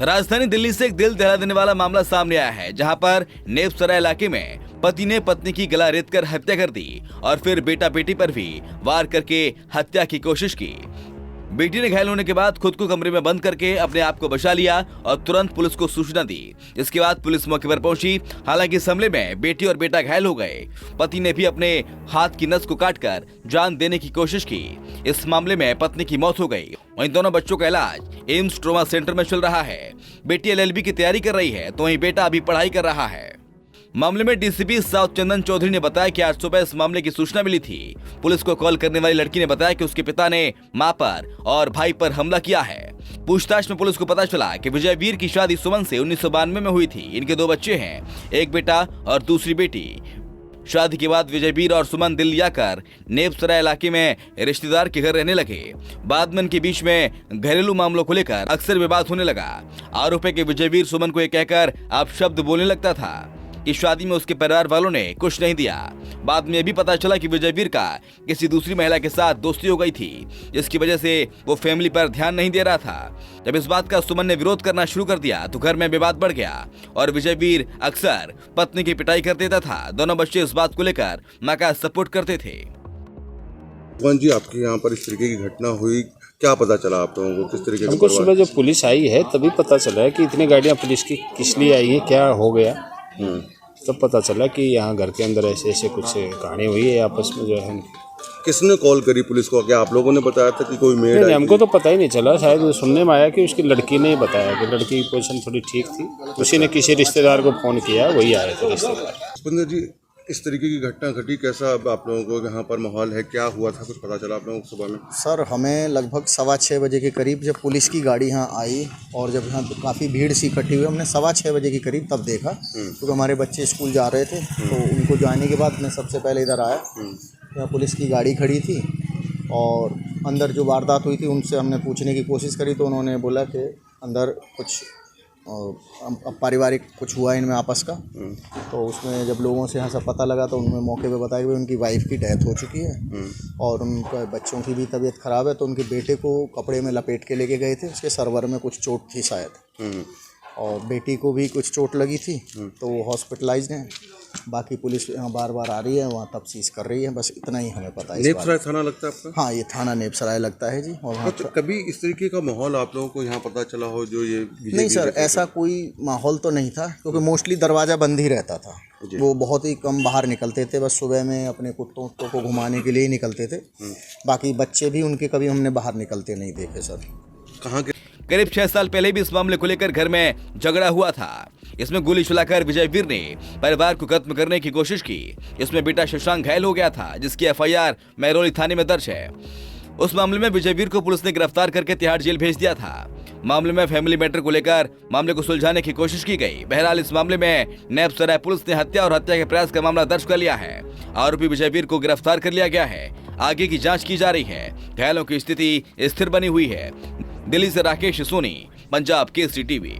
राजधानी दिल्ली से एक दिल दहला देने वाला मामला सामने आया है, जहां पर नेपसराय इलाके में पति ने पत्नी की गला रेतकर हत्या कर दी और फिर बेटा बेटी पर भी वार करके हत्या की कोशिश की। बेटी ने घायल होने के बाद खुद को कमरे में बंद करके अपने आप को बचा लिया और तुरंत पुलिस को सूचना दी। इसके बाद पुलिस मौके पर पहुंची। हालांकि इस हमले में बेटी और बेटा घायल हो गए। पति ने भी अपने हाथ की नस को काटकर जान देने की कोशिश की। इस मामले में पत्नी की मौत हो गई। वहीं दोनों बच्चों का इलाज एम्स ट्रॉमा सेंटर में चल रहा है। बेटी LLB की तैयारी कर रही है, तो वहीं बेटा अभी पढ़ाई कर रहा है। मामले में डीसीपी साउथ चंदन चौधरी ने बताया कि आज सुबह इस मामले की सूचना मिली थी। पुलिस को कॉल करने वाली लड़की ने बताया कि उसके पिता ने मां पर और भाई पर हमला किया है। पूछताछ में पुलिस को पता चला कि विजयवीर की शादी सुमन से 1992 में हुई थी। इनके 2 बच्चे हैं, एक बेटा और दूसरी बेटी। शादी के बाद विजयवीर और सुमन दिल्ली आकर नेपसराय इलाके में रिश्तेदार के घर रहने लगे। बाद में इनके बीच में घरेलू मामलों को लेकर अक्सर विवाद होने लगा। आरोप है कि विजयवीर सुमन को ये कहकर अपशब्द बोलने लगता था कि शादी में उसके परिवार वालों ने कुछ नहीं दिया। बाद में यह भी पता चला कि विजयवीर का किसी दूसरी महिला के साथ दोस्ती हो गई थी, जिसकी वजह से वो फैमिली पर ध्यान नहीं दे रहा था। जब इस बात का सुमन ने विरोध करना शुरू कर दिया तो घर में विवाद बढ़ गया और विजयवीर अक्सर पत्नी की पिटाई कर देता था। दोनों बच्चे इस बात को लेकर मां का सपोर्ट करते थे। जी, आपके यहाँ पर इस तरीके की घटना हुई, क्या पता चला आप लोगों को? किस तरीके से? हमको सुबह जब पुलिस आई है तभी पता चला है कि इतनी गाड़ियाँ पुलिस की किस लिए आई है, क्या हो गया। तब पता चला कि यहाँ घर के अंदर ऐसे ऐसे कुछ कहानी हुई है आपस में जो है। किसने कॉल करी पुलिस को? क्या आप लोगों ने बताया था कि कोई मेड? नहीं, हमको तो पता ही नहीं चला। शायद सुनने में आया कि उसकी लड़की ने बताया कि लड़की की पोजीशन थोड़ी ठीक थी। उसी ने किसी रिश्तेदार को फ़ोन किया, वही आए थे रिश्तेदार। सुपेंद्र जी, इस तरीके की घटना घटी, कैसा आप लोगों को यहाँ पर माहौल है, क्या हुआ था, कुछ पता चला आप लोगों को सुबह में? सर, हमें लगभग 6:15 बजे के करीब जब पुलिस की गाड़ी यहाँ आई और जब यहाँ काफ़ी भीड़ सी इकट्ठी हुई, हमने 6:15 बजे के करीब तब देखा, क्योंकि हमारे बच्चे स्कूल जा रहे थे। तो उनको जाने के बाद मैं सबसे पहले इधर आया। यहाँ पुलिस की गाड़ी खड़ी थी और अंदर जो वारदात हुई थी उनसे हमने पूछने की कोशिश करी, तो उन्होंने बोला कि अंदर कुछ पारिवारिक कुछ हुआ इनमें आपस का। तो उसमें जब लोगों से यहाँ से पता लगा तो उन्होंने मौके पे बताया कि उनकी वाइफ की डेथ हो चुकी है और उनका बच्चों की भी तबीयत ख़राब है। तो उनके बेटे को कपड़े में लपेट के लेके गए थे, उसके सर्वर में कुछ चोट थी शायद, और बेटी को भी कुछ चोट लगी थी, तो वो हॉस्पिटलाइज्ड हैं। बाकी पुलिस यहाँ बार बार आ रही है, वहाँ तफ्तीश कर रही है। बस इतना ही हमें पता है। नेपसराय थाना लगता है आपका? हाँ, ये थाना नेपसराय लगता है जी। और तो कभी इस तरीके का माहौल आप लोगों को यहाँ पता चला हो जो ये? नहीं सर, ऐसा कोई माहौल तो नहीं था, क्योंकि मोस्टली दरवाज़ा बंद ही रहता था। वो बहुत ही कम बाहर निकलते थे, बस सुबह में अपने कुत्तों को घुमाने के लिए ही निकलते थे। बाकी बच्चे भी उनके कभी हमने बाहर निकलते नहीं देखे सर। कहाँ के? करीब 6 साल पहले भी इस मामले को लेकर घर में झगड़ा हुआ था। इसमें गोली चलाकर विजयवीर ने परिवार को खत्म करने की कोशिश की। इसमें बेटा शशांक घायल हो गया था, जिसकी FIR महरौली थाने में दर्ज है। उस मामले में विजयवीर को पुलिस ने गिरफ्तार करके तिहाड़ जेल भेज दिया था। मामले में फैमिली मैटर को लेकर मामले को सुलझाने की कोशिश की गई। बहरहाल इस मामले में नेपसराय पुलिस ने हत्या और हत्या के प्रयास का मामला दर्ज कर लिया है। आरोपी विजयवीर को गिरफ्तार कर लिया गया है। आगे की जांच की जा रही है। घायलों की स्थिति स्थिर बनी हुई है। दिल्ली से राकेश सोनी, पंजाब केसरी टीवी।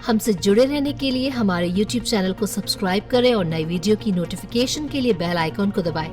हमसे जुड़े रहने के लिए हमारे YouTube चैनल को सब्सक्राइब करें और नई वीडियो की नोटिफिकेशन के लिए बेल आइकॉन को दबाएं।